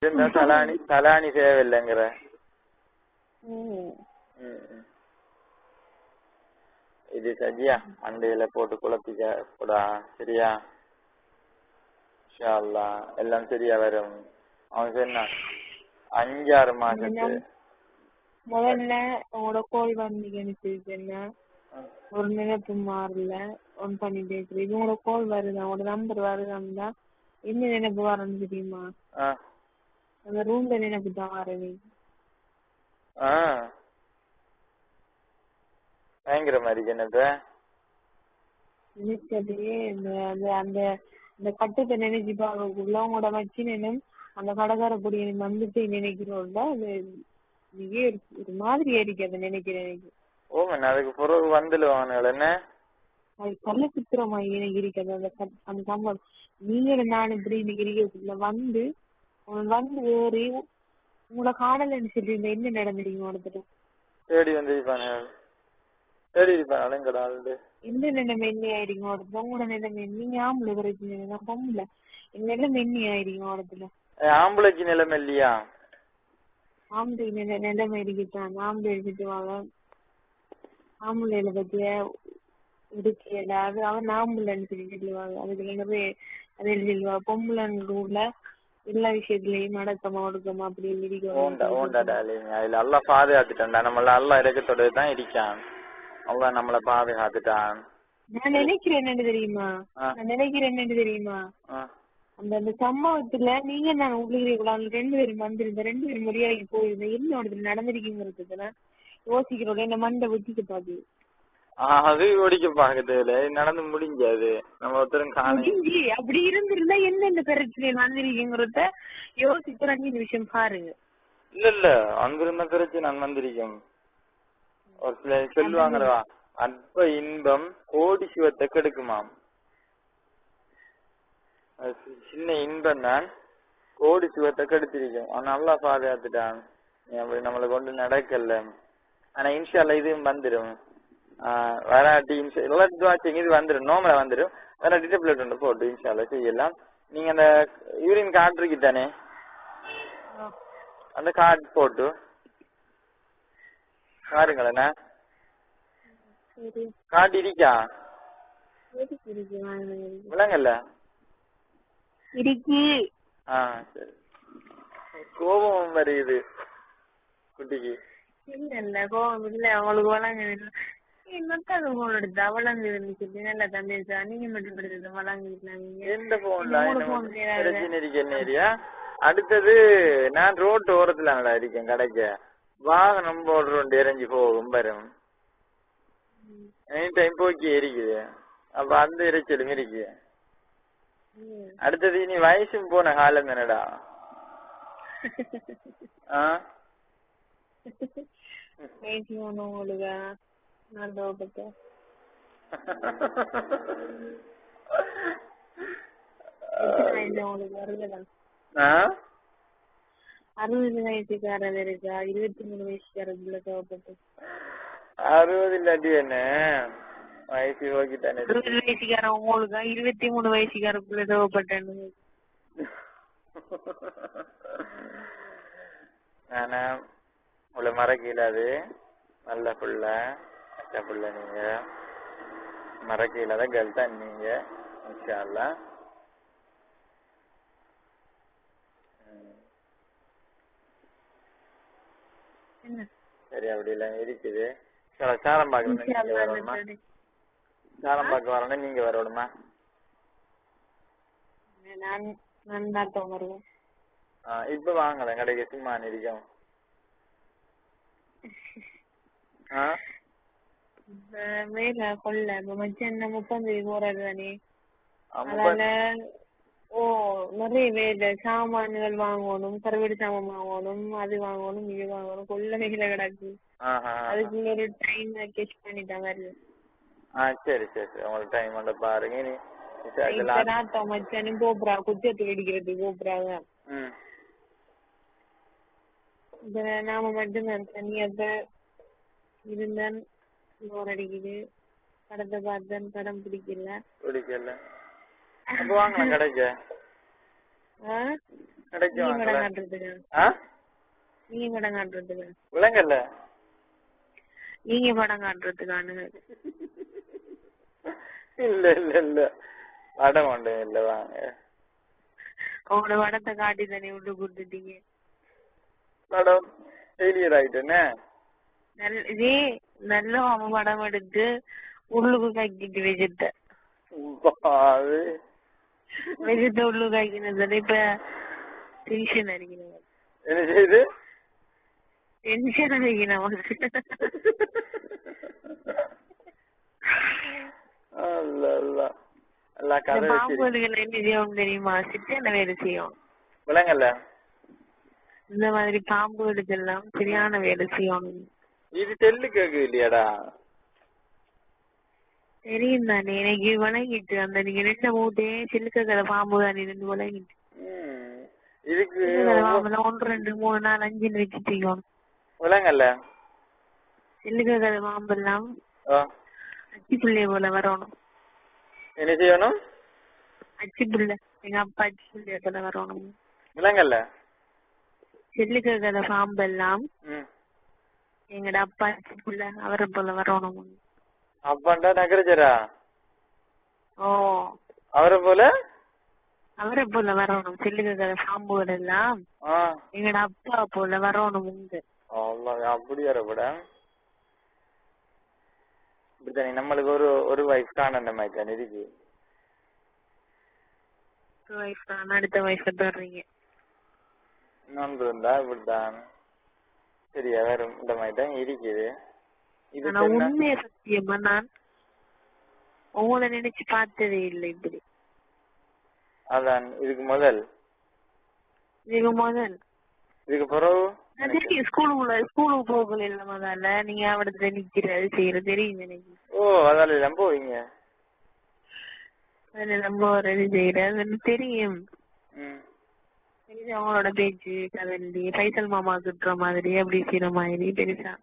என்ன தலானி தேவையில்லைங்கிற. இது சரியா அண்டையில போட்டு குழப்பிக்க கூடா. சரியா இன்ஷா அல்லாஹ் எல்லாம் சரியா வரும். அவன் சொன்னா 5-6 மாசத்து முதல்ல உங்களோட கோல் வந்து என்ன ஒரு நினைப்பு மாறல ஒன் பண்ணிட்டு இருக்கு. இது உங்களோட கோல் வருது, உங்களோட நம்பர் வருதா என்ன நினைப்பு வரணும் தெரியுமா? அந்த ரூம்ல நினைப்பு தான் வரது. பயங்கர மாதிரி என்னது அந்த கட்டத்தை நினைச்சு பாக்கக்குள்ள உங்களோட வச்சு நினைம் அந்த கடைக்கார பொடியை வந்துட்டு நினைக்கிறோம்ல அது ஒரு மாதிரி ஆயிருக்கு. அதை நினைக்கிறேன். ஓமன் அதுக்கு பிறகு வந்துடுவானுகள் என்ன அது கல்ல சித்திரமா எனக்கு இருக்குது அந்த சம்பவம். நீங்களும் நானும் இப்படி இன்னைக்கு வந்து வேறு உங்களோட காணல சொல்லி என்ன நடந்துருக்கீங்க உடத்துல தேடி வந்து எந்த நிலைமை என்ன ஆயிடுங்க உடத்துல உங்களோட நிலைமை. நீங்க ஆம்பளை பிரச்சனை பொம்பளை எங்க நிலைமை என்ன ஆயிடுங்க உடத்துல. ஆம்பளைக்கு நிலைமை இல்லையா? ஆம்பளை நிலைமை இருக்குதான். ஆம்பளை எடுத்துட்டுவாங்க ஆம்பளையில பத்திய இடுக்கல அது அவன் ஆம்பளைன்னு சொல்லி சொல்லுவாங்க. அதுக்கு நிறைய அதை சொல்லுவாங்க பொம்பளைன்னு உள்ள எல்லா விஷயத்திலயும் அடக்கமா ஒடுக்கமா அப்படி அதுல அல்லா பாதுகாத்துட்டான்டா. நம்மள அல்லா இறக்கத்தோடதான் இருக்கான். அல்லா நம்மள பாதுகாத்துட்டான். நான் நினைக்கிறேன் என்னன்னு தெரியுமா அந்த சம்பவத்துல நீங்க நான் உங்களுக்கு 2 பேரும் வந்திருந்தேன். 2 பேரும் மொழியாகி போயிருந்தேன். என்ன இடத்துல நடந்திருக்கீங்கிறதுக்கு யோசிக்கிறோட என்ன மண்டை வெட்டிக்க பாக்கு. அது ஒடிக்க பாக்குது நடந்து முடிஞ்சாது. நம்ம ஒருத்தரும் அப்படி இருந்திருந்தா என்னென்ன பிரச்சனை வந்திருக்கீங்கிறத யோசிக்கிற இந்த விஷயம் பாருங்க. இல்ல அங்கிருந்த பிரச்சனை நான் வந்திருக்கேன். ஒரு சில சொல்லுவாங்கடா அற்ப இன்பம் கோடி சிவத்தை கெடுக்குமாம். சின்ன இன்பம் தான் கோடி சிவத்தை கெடுத்திருக்கேன். அவன் நல்லா பாதுகாத்துட்டான். அப்படி நம்மளை கொண்டு நடக்கல. ஆனா இன்ஷா அல்லாஹ் இதுவும் வந்துடும். வராட்டி எல்லாத்தையும் இது வந்துடும். நோமலை வந்துடும். வராட்டி டேப்லெட் ஒன்று போட்டு இன்ஷா அல்லாஹ் செய்யலாம். நீங்க அந்த யூரின் கார்டு இருக்கு தானே அந்த கார்டு போட்டு பாருங்களேண்ணா. கார்டு இருக்கா விளங்கல்ல இருக்கு. சரி. கோபம் வருது குட்டிக்கு. இல்ல கோபம் இல்ல அவங்களுக்கு வளங்க என்னத்தான் போன் எடுத்தா வளர்ந்து இருந்துச்சு. நல்லா தம்பேசா நீங்க மட்டும் எடுத்தது வளர்ந்துருக்காங்க. எந்த போன்ல ஏரியா. அடுத்தது நான் ரோட்டு ஓரத்துல நல்லா இருக்கேன். கடைக்க வாகனம் போடுறோண்டு இறங்கி போகும் வரும். எனி டைம் போக்கி இருக்குது. அப்ப அந்த இறைச்சலும் இருக்கு. அடுத்தது இனி வயசும் போன காலம் என்னடா. அறுபது வயசுக்காரர் இருக்கா 23 வயசுக்காரர் தேவைப்பட்டு 60 இல்லாட்டி என்ன வயசு ஓகிட்டானே. 60 வயசுக்காரன் உங்களுக்கு 23 வயசுக்காரருக்குள்ள தேவைப்பட்டேன்னு. நானா உள்ள மறக்கீழாது நல்ல புள்ள அச்சா புள்ள. நீங்க மறக்கீழாத கேர்ள் தான் நீங்க இன்ஷா அல்லாஹ். சரி அப்படி எல்லாம் இருக்குது. சாரம் பாக்கணும் நீங்க வரணுமா? சாரம் பார்க்க வரணும் நீங்க வரணுமா? இப்ப வாங்கல கடைக்கு சும்மா இருக்கும். மேல கொள்ள மச்சான் 30 போறாரு தானே. அதனால நிறைய வேலை சாமான்கள் வாங்கணும். கருவடி சாமான் வாங்கணும். அது வாங்கணும் இது வாங்கணும். கொள்ள மேல கிடக்கு. அதுக்கு ஒரு டைம் கெஸ்ட் பண்ணிட்டாங்க. சரி சரி உங்களுக்கு டைம் வந்து பாருங்க. மச்சானும் கோபுரா குச்சத்து வெடிக்கிறது கோபுராங்க. நாம மட்டும்தான் தனியாக இருந்தான். போர் அடிக்குது. படத்தை பார்த்தேன் படம் பிடிக்கல. வாங்கலாம் கடைக்கு. கிடைக்குவாங்களா? காட்டுறதுக்கு ஆ நீங்க படம் காட்டுறதுக்கு விலங்கல்ல நீங்க படம் காட்டுறதுக்கானு இல்ல இல்ல இல்ல படம் ஒன்றும் இல்ல வாங்க. உங்களோட படத்தை காட்டி தானே விட்டு கொடுத்துட்டீங்க. படம் ஃபெயிலியர் ஆயிட்டேனே. நல்ல அவன் படம் எடுத்து உள்ளுக்கு காக்கிட்டு வச்சுட்ட வச்சுட்ட உள்ளுக்கு காக்கினது இப்ப டென்ஷன் அடிக்கணும். என்ன செய்யுது? டென்ஷன் அடிக்கணும். பாம்புகள் என்ன செய்யும் தெரியுமா? சின்ன வேலை செய்யும் விலங்கல்ல. இந்த மாதிரி பாம்புகளுக்கு எல்லாம் சரியான வேலை செய்யணும். இது தெல்லு கேக்கு இல்லையாடா? தெரியும் தானே எனக்கு விளங்கிட்டு. அந்த நீங்க ரெண்டு மூட்டையே சிலுக்க பாம்பு தானே ரெண்டு விளங்கிட்டு. இதுக்கு 1 2 3 4 5 வச்சுட்டீங்க விலங்கல்ல. சிலுக்க பாம்பு எல்லாம் அச்சி பிள்ளைய போல வரணும். என்ன செய்யணும்? அச்சி பிள்ளை. எங்க அப்பா அச்சி பிள்ளைய போல வரணும். விலங்கல்ல. சிலுக்க பாம்பு எல்லாம் எங்கட அப்பா அச்சி பிள்ளை அவரை போல வரணும். அப்பாண்டா நகரஜரா? ஓ அவரை போல வரணும். சில்லுக பாம்புகள் எல்லாம் எங்கட அப்பா போல வரணும். அப்படி வரப்பட இப்படித்தானே நம்மளுக்கு ஒரு வயசு காண மாதிரி தானே இருக்கு. அடுத்த வயசு தர்றீங்க இன்னொன்று இருந்தா இப்படித்தான் சரியா வேற இந்த மாதிரி தான் இருக்குது. உண்மைய சத்தியமா நான் உங்களை நினைச்சு பார்த்ததே இல்லை இப்படி. அதான் இதுக்கு முதல் இதுக்கு பிறகு ஸ்கூலுக்கு போகல இல்ல முதல்ல நீங்க அவடத்துல நிக்கிறது செய்யறது தெரியும் எனக்கு. ஓ அதால எல்லாம் போவீங்க போறது செய்யறது தெரியும். அவங்களோட பேச்சு கதண்டி பைசல் மாமா கிட்டுற மாதிரி அப்படி செய்யற மாதிரி பெருசா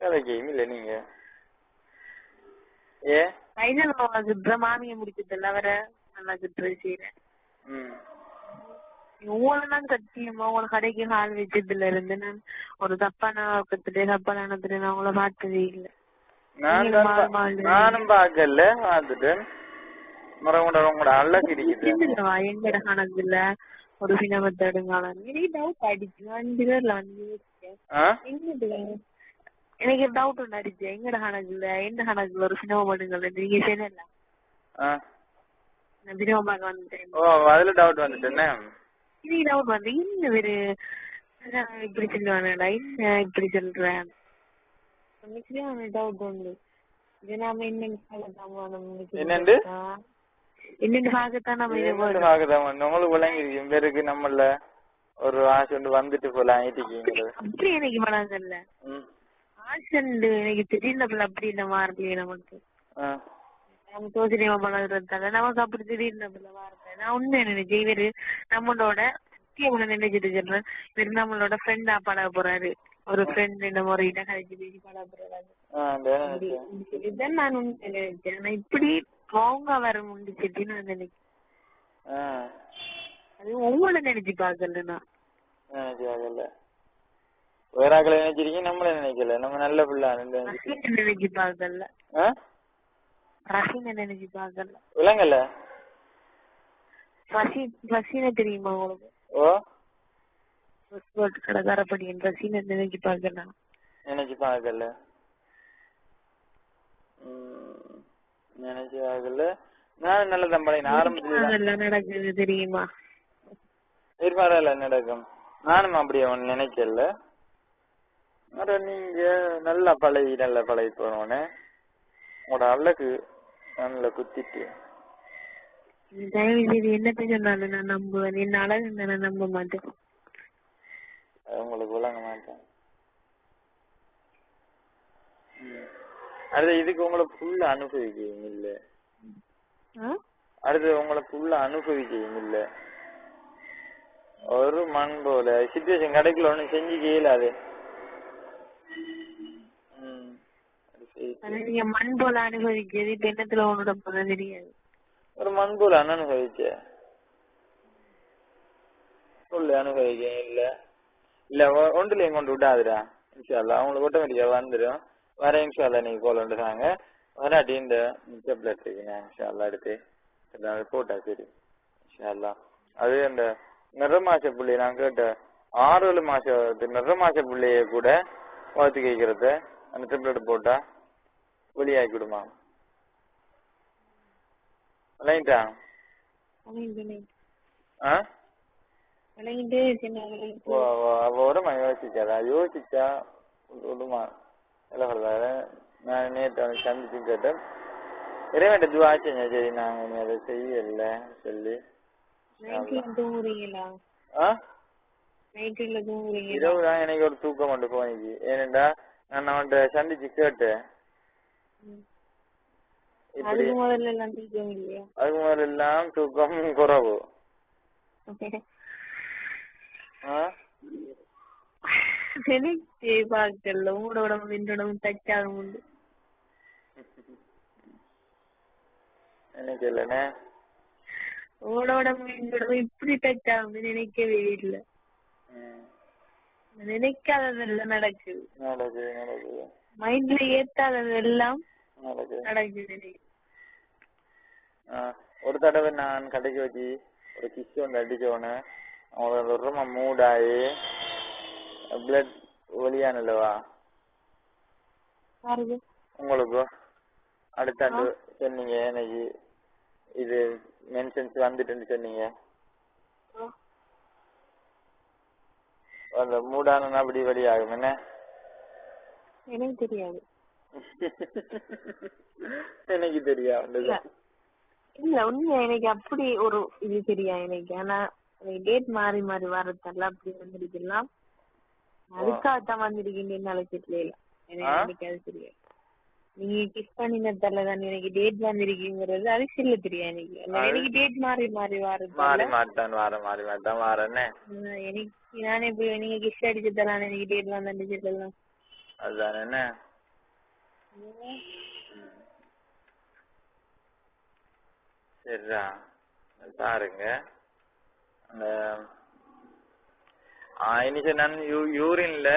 கதைக்கும் இல்ல நீங்க. பைசல் மாமா கிட்டுற மாமிய முடிச்சதில்ல அவரை நல்லா கிட்டுறது செய்யறேன். உங்களதான் சத்தியமா உங்களை கடைக்கு ஹால் வச்சதுல இருந்து நான் ஒரு தப்பான தப்பானத்துல நான் உங்களை பார்த்ததே இல்லை. நானும் பாக்கல பாத்துட்டேன். உங்களோட அழகு இருக்குது எங்கட கணக்குல ஒரு சினமத்தை எடுங்காலம் எனக்கு டவுட் அடிச்சு 5 பேர்ல எனக்கு டவுட் ஒண்ணு அடிச்சு எங்கட கணக்குல எந்த கணக்குல ஒரு சினமம் எடுங்கல நீங்க செய்யல வினோபாக வந்துட்டேன். அதுல டவுட் வந்துட்டேன்னு இது டவுட் வந்து இன்னும் ஒரு இப்படி சொல்லுவானடா இன்னும் இப்படி சொல்றேன் டவுட் உண்டு. இது நாம என்னன்னு பாக்கத்தான் நம்ம உங்களுக்கு விளங்கிருக்கும் பேருக்கு நம்மள ஒரு ஆசை வந்துட்டு போலாம் அப்படி எனக்கு மனதில்ல. ஆசை எனக்கு திடீர்னு அப்படி இல்ல மாறலையே நமக்கு நம்ம சோதனைமா பழகுறதால நமக்கு அப்படி திடீர்னு வார்த்தை. நான் உண்மையா நினைச்சேன் இவரு நம்மளோட சத்தியமா நினைச்சிட்டு சொல்றேன் இவரு நம்மளோட ஃப்ரெண்டா பழக போறாரு. ஒரு ஃப்ரெண்ட் இந்த முறையிட்ட கழிச்சு பேசி பழக போறாரு. இதுதான் நான் உண்மையா நினைச்சேன். ஆனா இப்படி போங்க வர முடிச்சுட்டு நான் நினைக்கிறேன். அது உங்களை நினைச்சு பாக்கலன்னா வேற ஆக்களை நினைச்சிருக்கீங்க நம்மள நினைக்கல. நம்ம நல்ல பிள்ளை நினைச்சு பாக்கல ரசீன நினைச்சு பாக்கல விலங்கல்ல. ரசீன தெரியுமா உங்களுக்கு? கடைக்காரப்படியின் ரசீன நினைச்சு பாக்கல நினைச்சு பாக்கல நினைச்சு பாக்கல. நான் நல்ல தம்பளை ஆரம்பத்துல நடக்குது தெரியுமா? எதிர்பாரால நடக்கும். நானும் அப்படி அவன் நினைக்கல. நீங்க நல்ல பழகி போனோன்னு உங்களோட அழகு நல்ல குத்திட்டு தயவு செய்து என்ன சொன்னாலும் நான் நம்புவேன். என்ன அழகு நான் நம்ப மாட்டேன். உங்களுக்கு விளங்க மாட்டேன். அடுத்து இதுக்கு உங்களை ஃபுல்லா அனுபவிக்கவும் இல்ல. அடுத்து உங்களை ஃபுல்லா அனுபவிக்கவும் இல்ல. ஒரு மண் போல சிச்சுவேஷன் கிடைக்கல ஒண்ணு செஞ்சு கேளாது. நீங்க மண் போல அனுபவிக்கிறது இப்ப என்னத்துல உன்னோட போல தெரியாது. ஒரு மண் போல அனுபவிச்ச சொல்லு அனுபவிக்க இல்ல இல்ல ஒன்றுலையும் கொண்டு விடாதுடா. இன்ஷால்லா அவங்களுக்கு ஆட்டோமேட்டிக்கா வந்துடும். வர இன்ஷால்லா நீங்க கோல் வந்துட்டாங்க வராட்டி இந்த டேப்லெட் இருக்குங்க இன்ஷால்லா எடுத்து போட்டா சரி இன்ஷால்லா. அது அந்த நிறமாச புள்ளி நான் கேட்ட 6 மாசத்து நிறமாச புள்ளைய கூட வளர்த்து கேட்கறத அந்த டேப்லெட் போட்டா வெளியாக்கிடுமா? விளையிட்டா ஓரமா யோசிக்காதா? யோசிச்சா விடுமா? நான் நேற்று அவனுக்கு சந்திச்சு கேட்டேன். இறைவன் துவா செஞ்ச சரி நாங்க அதை செய்யல சொல்லி இரவுதான் எனக்கு ஒரு தூக்கம் மட்டும் போனிச்சு. ஏனென்றா நான் அவன்கிட்ட சந்திச்சு கேட்டேன். அதுக்கு முதல்ல எல்லாம் தூக்கம் குறவு. எனக்கு இல்லனே இப்படி டச் ஆகுது நினைக்கவே இல்லை. நினைக்காதது நடக்குது. மைண்ட்ல ஏத்தாதது எல்லாம் நடக்குது. ஒரு தடவை நான் கடைக்கு வச்சு ஒரு கிஸ் ஒன்று அடிச்சோன்னு அவங்களோட ரொம்ப மூடாயி பிளட் ஒலியானல்லவா உங்களுக்கு அடுத்தாண்டு சொன்னீங்க எனக்கு இது மென்ஷன்ஸ் வந்துட்டுன்னு சொன்னீங்க. அந்த மூடான அப்படி வெளியாகும் என்ன எனக்கு தெரியாது. எனக்கு தெரியாது இல்ல உண்மையா எனக்கு அப்படி ஒரு இது தெரியா எனக்கு. ஆனா டேட் மாறி மாறி வரதெல்லாம் அப்படி வந்திருக்கலாம். அதுக்காகத்தான் வந்திருக்கீங்க நினைச்சிட்டு இல்ல எனக்கு அது தெரியாது. நீங்க கிஸ் பண்ணினதால தான் எனக்கு டேட் வந்திருக்கீங்கிறது அது சில்ல தெரியா எனக்கு. எனக்கு டேட் மாறி மாறி வரேன்னு எனக்கு நானே போய் நீங்க கிஸ் அடிச்சதெல்லாம் எனக்கு டேட் வந்துருச்சுலாம் அதுதான் என்ன. சரிடா பாருங்க அந்த இன்னைக்கு நான் யூரின்ல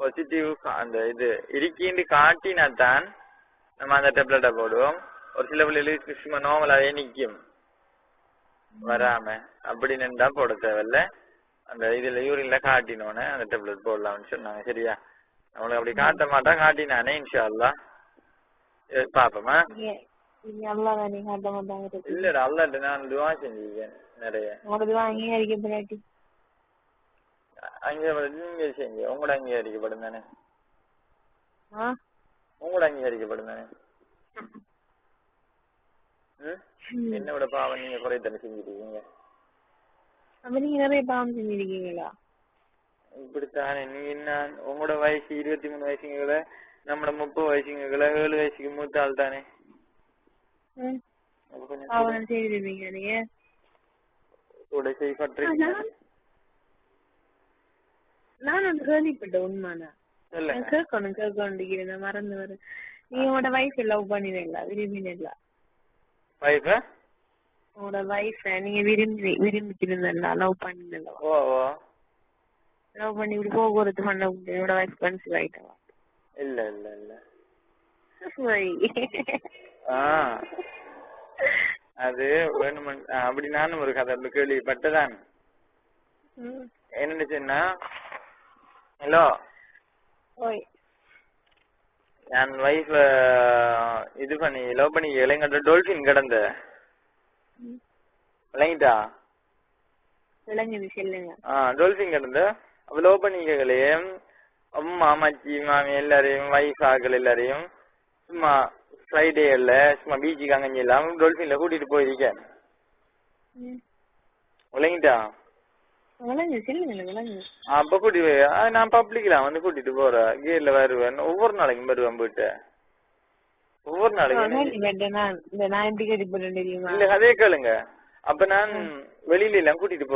பாசிட்டிவ் அந்த இது இருக்கின்னு காட்டினா தான் நம்ம அந்த டேப்லெட்டை போடுவோம். ஒரு சில பிள்ளைகளுக்கு சும்மா நார்மலாவே நிக்கும் வராம அப்படின்னு தான் போட தேவையில்ல. அந்த இதுல யூரின்ல காட்டினோன்னு அந்த டேப்லெட் போடலாம்னு சொன்னாங்க. சரியா நம்மளுக்கு அப்படி காட்ட மாட்டா காட்டினானே இன்ஷா அல்லாஹ் பாப்போமா. இல்லடா அல்லாட்ட நான் துவா செஞ்சிருக்கேன் நிறைய. நீங்க செஞ்சு உங்களோட அங்கீகரிக்கப்படும் தானே. உங்களோட அங்கீகரிக்கப்படும் தானே. என்னோட பாவம் நீங்க குறைத்தனை செஞ்சிருக்கீங்க. நிறைய பாவம் செஞ்சிருக்கீங்களா? இப்படித்தானே நீ என்ன உங்களோட வயசு 23 வயசுங்களை நம்மளோட 30 வயசுங்களை 7 வயசுக்கு மூத்த ஆள் தானே. நான் கேள்விப்பட்ட உண்மைனா கேட்கணும் மறந்து வர. நீ உன்னோட வயசு லவ் பண்ணினீங்களா விரும்பினீங்களா? உங்களோட வயச நீங்க விரும்பிக்கிறீங்களா லவ் பண்ணினீங்களா? லவ் பண்ணி இப்படி போகிறது பண்ண என்னோட வயசு கன்சீவ் ஆயிட்டவா? இல்ல இல்ல இல்ல அது வேணும் அப்படி நானும் ஒரு கதை கேள்விப்பட்டதான். என்னச்சுன்னா ஹலோ என் வைஃப்ல இது பண்ணி லவ் பண்ணி இளைஞர் டோல்பின் கிடந்த விளங்கிட்டா டோல்பின் கிடந்த அப்ப லவ் பண்ணிக்கலே அம்மா மச்சி மாமி எல்லாரையும் வைஃப் ஆக்கள் எல்லாரையும் சும்மா ஃப்ரைடேல சும்மா பீச்சுக்கு அங்கஞ்சி இல்லாம டோல்பின்ல கூட்டிட்டு போயிருக்கேன். விளங்கிட்டா அப்ப கூட்டி நான் பப்ளிக்ல வந்து கூட்டிட்டு போறேன். கேட்ல வருவேன் ஒவ்வொரு நாளைக்கும் வருவேன் போயிட்டு ஒவ்வொரு நாளைக்கும் இல்ல அதே கேளுங்க. அப்ப நான் வெளியில எல்லாம் கூட்டிட்டு போறேன்.